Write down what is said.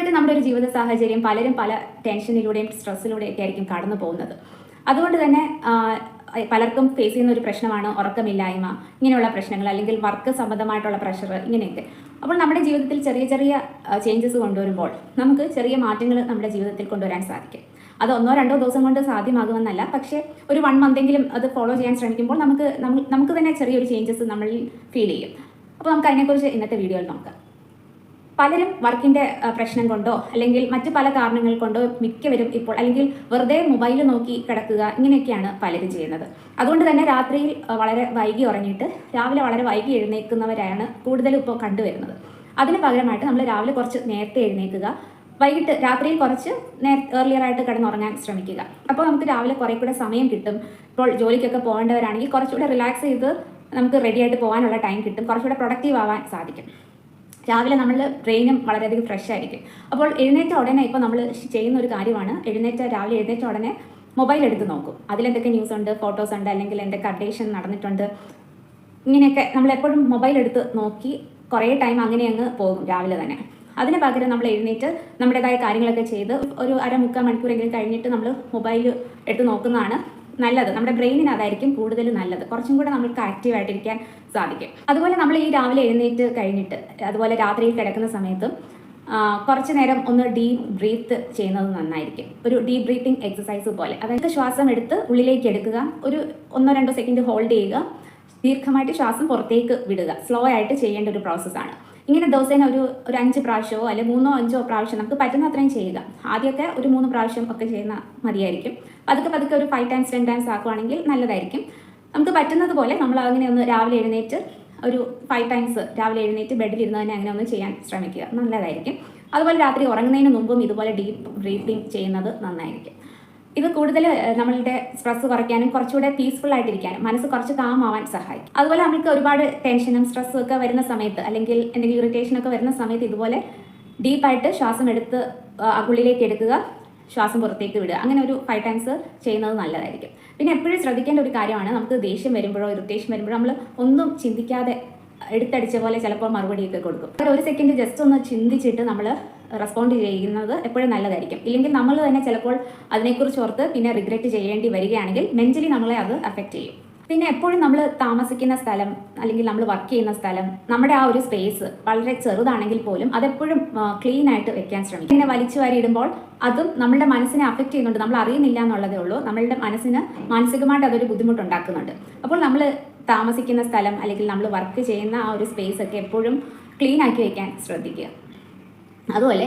ഇപ്പോഴത്തെ നമ്മുടെ ഒരു ജീവിത സാഹചര്യം പലരും പല ടെൻഷനിലൂടെയും സ്ട്രെസ്സിലൂടെയൊക്കെ ആയിരിക്കും കടന്നു പോകുന്നത്. അതുകൊണ്ട് തന്നെ പലർക്കും ഫേസ് ചെയ്യുന്ന ഒരു പ്രശ്നമാണ് ഉറക്കമില്ലായ്മ, ഇങ്ങനെയുള്ള പ്രശ്നങ്ങൾ, അല്ലെങ്കിൽ വർക്ക് സംബന്ധമായിട്ടുള്ള പ്രഷർ, ഇങ്ങനെയൊക്കെ. അപ്പോൾ നമ്മുടെ ജീവിതത്തിൽ ചെറിയ ചെറിയ ചേഞ്ചസ് കൊണ്ടുവരുമ്പോൾ നമുക്ക് ചെറിയ മാറ്റങ്ങൾ നമ്മുടെ ജീവിതത്തിൽ കൊണ്ടുവരാൻ സാധിക്കും. അത് 1-2 ദിവസം കൊണ്ട് സാധ്യമാകുമെന്നല്ല, പക്ഷേ ഒരു 1 മന്തെങ്കിലും അത് ഫോളോ ചെയ്യാൻ ശ്രമിക്കുമ്പോൾ നമുക്ക് തന്നെ ചെറിയൊരു ചേഞ്ചസ് നമ്മളിൽ ഫീൽ ചെയ്യും. അപ്പോൾ നമുക്ക് അതിനെക്കുറിച്ച് ഇന്നത്തെ വീഡിയോയിൽ നോക്കാം. പലരും വർക്കിൻ്റെ പ്രശ്നം കൊണ്ടോ അല്ലെങ്കിൽ മറ്റു പല കാരണങ്ങൾ കൊണ്ടോ മിക്കവരും ഇപ്പോൾ അല്ലെങ്കിൽ വെറുതെ മൊബൈൽ നോക്കി കിടക്കുക, ഇങ്ങനെയൊക്കെയാണ് പലരും ചെയ്യുന്നത്. അതുകൊണ്ട് തന്നെ രാത്രിയിൽ വളരെ വൈകി ഉറങ്ങിയിട്ട് രാവിലെ വളരെ വൈകി എഴുന്നേൽക്കുന്നവരാണ് കൂടുതലും ഇപ്പോൾ കണ്ടുവരുന്നത്. അതിന് പകരമായിട്ട് നമ്മൾ രാവിലെ കുറച്ച് നേരത്തെ എഴുന്നേൽക്കുക, വൈകിട്ട് രാത്രിയിൽ കുറച്ച് ഏർലിയറായിട്ട് കിടന്നുറങ്ങാൻ ശ്രമിക്കുക. അപ്പോൾ നമുക്ക് രാവിലെ കുറേ കൂടെ സമയം കിട്ടും. ഇപ്പോൾ ജോലിക്കൊക്കെ പോകേണ്ടവരാണെങ്കിൽ കുറച്ചുകൂടെ റിലാക്സ് ചെയ്ത് നമുക്ക് റെഡിയായിട്ട് പോകാനുള്ള ടൈം കിട്ടും, കുറച്ചുകൂടെ പ്രൊഡക്റ്റീവ് ആവാൻ സാധിക്കും. രാവിലെ നമ്മളുടെ ബ്രെയിനും വളരെയധികം ഫ്രഷ് ആയിരിക്കും. അപ്പോൾ എഴുന്നേറ്റ ഉടനെ ഇപ്പോൾ നമ്മൾ ചെയ്യുന്ന ഒരു കാര്യമാണ്, രാവിലെ എഴുന്നേറ്റ ഉടനെ മൊബൈൽ എടുത്ത് നോക്കും. അതിലെന്തൊക്കെ ന്യൂസ് ഉണ്ട്, ഫോട്ടോസ് ഉണ്ട്, അല്ലെങ്കിൽ എന്തൊക്കെ അപ്ഡേഷൻ നടന്നിട്ടുണ്ട്, ഇങ്ങനെയൊക്കെ നമ്മളെപ്പോഴും മൊബൈൽ എടുത്ത് നോക്കി കുറേ ടൈം അങ്ങനെ അങ്ങ് പോകും രാവിലെ തന്നെ. അതിന് പകരം നമ്മൾ എഴുന്നേറ്റ് നമ്മുടേതായ കാര്യങ്ങളൊക്കെ ചെയ്ത് ഒരു 1/2-3/4 മണിക്കൂറെങ്കിലും കഴിഞ്ഞിട്ട് നമ്മൾ മൊബൈൽ എടുത്ത് നോക്കുന്നതാണ് നല്ലത്. നമ്മുടെ ബ്രെയിനിന് അതായിരിക്കും കൂടുതൽ നല്ലത്, കുറച്ചും കൂടെ നമുക്ക് ആക്റ്റീവായിട്ടിരിക്കാൻ സാധിക്കും. അതുപോലെ നമ്മൾ ഈ രാവിലെ എഴുന്നേറ്റ് കഴിഞ്ഞിട്ട് അതുപോലെ രാത്രിയിൽ കിടക്കുന്ന സമയത്തും കുറച്ച് നേരം ഒന്ന് ഡീപ്പ് ബ്രീത്ത് ചെയ്യുന്നത് നന്നായിരിക്കും. ഒരു ഡീപ്പ് ബ്രീത്തിങ് എക്സസൈസ് പോലെ, അതായത് ശ്വാസം എടുത്ത് ഉള്ളിലേക്ക് എടുക്കുക, ഒരു 1-2 സെക്കൻഡ് ഹോൾഡ് ചെയ്യുക, ദീർഘമായിട്ട് ശ്വാസം പുറത്തേക്ക് വിടുക. സ്ലോ ആയിട്ട് ചെയ്യേണ്ട ഒരു പ്രോസസ്സാണ്. ഇങ്ങനെ ദിവസേന ഒരു 5 പ്രാവശ്യമോ അല്ലെങ്കിൽ 3-5 പ്രാവശ്യം നമുക്ക് പറ്റുന്ന അത്രയും ചെയ്യുക. ആദ്യമൊക്കെ ഒരു 3 പ്രാവശ്യം ഒക്കെ ചെയ്യുന്ന മതിയായിരിക്കും. പതുക്കെ ഒരു 5 ടൈംസ് 10 ടൈംസ് ആക്കുവാണെങ്കിൽ നല്ലതായിരിക്കും. നമുക്ക് പറ്റുന്നത് പോലെ നമ്മൾ അങ്ങനെ ഒന്ന് രാവിലെ എഴുന്നേറ്റ് ഒരു 5 ടൈംസ് രാവിലെ എഴുന്നേറ്റ് ബെഡിലിരുന്ന് തന്നെ അങ്ങനെ ഒന്ന് ചെയ്യാൻ ശ്രമിക്കുക, നല്ലതായിരിക്കും. അതുപോലെ രാത്രി ഉറങ്ങുന്നതിന് മുമ്പും ഇതുപോലെ ഡീപ്പ് ബ്രീത്തിങ് ചെയ്യുന്നത് നന്നായിരിക്കും. ഇത് കൂടുതൽ നമ്മളുടെ സ്ട്രെസ് കുറയ്ക്കാനും കുറച്ചുകൂടെ പീസ്ഫുൾ ആയിട്ടിരിക്കാനും മനസ്സ് കുറച്ച് കാം ആവാൻ സഹായിക്കും. അതുപോലെ നമുക്ക് ഒരുപാട് ടെൻഷനും സ്ട്രെസ്സും ഒക്കെ വരുന്ന സമയത്ത്, അല്ലെങ്കിൽ എന്തെങ്കിലും ഇറിറ്റേഷനൊക്കെ വരുന്ന സമയത്ത് ഇതുപോലെ ഡീപ്പായിട്ട് ശ്വാസം എടുത്ത് ഉള്ളിലേക്ക് എടുക്കുക, ശ്വാസം പുറത്തേക്ക് വിടുക. അങ്ങനെ ഒരു 5 ടൈംസ് ചെയ്യുന്നത് നല്ലതായിരിക്കും. പിന്നെ എപ്പോഴും ശ്രദ്ധിക്കേണ്ട ഒരു കാര്യമാണ്, നമുക്ക് ദേഷ്യം വരുമ്പോഴോ ഇറിറ്റേഷൻ വരുമ്പോഴോ നമ്മൾ ഒന്നും ചിന്തിക്കാതെ എടുത്തടിച്ച പോലെ ചിലപ്പോൾ മറുപടിയൊക്കെ കൊടുക്കും. 1 സെക്കൻഡ് ജസ്റ്റ് ഒന്ന് ചിന്തിച്ചിട്ട് നമ്മൾ റെസ്പോണ്ട് ചെയ്യുന്നത് എപ്പോഴും നല്ലതായിരിക്കും. ഇല്ലെങ്കിൽ നമ്മൾ തന്നെ ചിലപ്പോൾ അതിനെക്കുറിച്ച് ഓർത്ത് പിന്നെ റിഗ്രറ്റ് ചെയ്യേണ്ടി വരികയാണെങ്കിൽ മെൻ്റലി നമ്മളെ അത് അഫക്റ്റ് ചെയ്യും. പിന്നെ എപ്പോഴും നമ്മൾ താമസിക്കുന്ന സ്ഥലം അല്ലെങ്കിൽ നമ്മൾ വർക്ക് ചെയ്യുന്ന സ്ഥലം, നമ്മുടെ ആ ഒരു സ്പേസ് വളരെ ചെറുതാണെങ്കിൽ പോലും അതെപ്പോഴും ക്ലീൻ ആയിട്ട് വെക്കാൻ ശ്രമിക്കും. ഇങ്ങനെ വലിച്ചു വാരി ഇടുമ്പോൾ അതും നമ്മളുടെ മനസ്സിനെ അഫക്റ്റ് ചെയ്യുന്നുണ്ട്, നമ്മൾ അറിയുന്നില്ല എന്നുള്ളതേ ഉള്ളൂ. നമ്മളുടെ മനസ്സിന് മാനസികമായിട്ട് അതൊരു ബുദ്ധിമുട്ടുണ്ടാക്കുന്നുണ്ട്. അപ്പോൾ നമ്മൾ താമസിക്കുന്ന സ്ഥലം അല്ലെങ്കിൽ നമ്മൾ വർക്ക് ചെയ്യുന്ന ആ ഒരു സ്പേസ് ഒക്കെ എപ്പോഴും ക്ലീൻ ആക്കി വെക്കാൻ ശ്രദ്ധിക്കുക. അതുപോലെ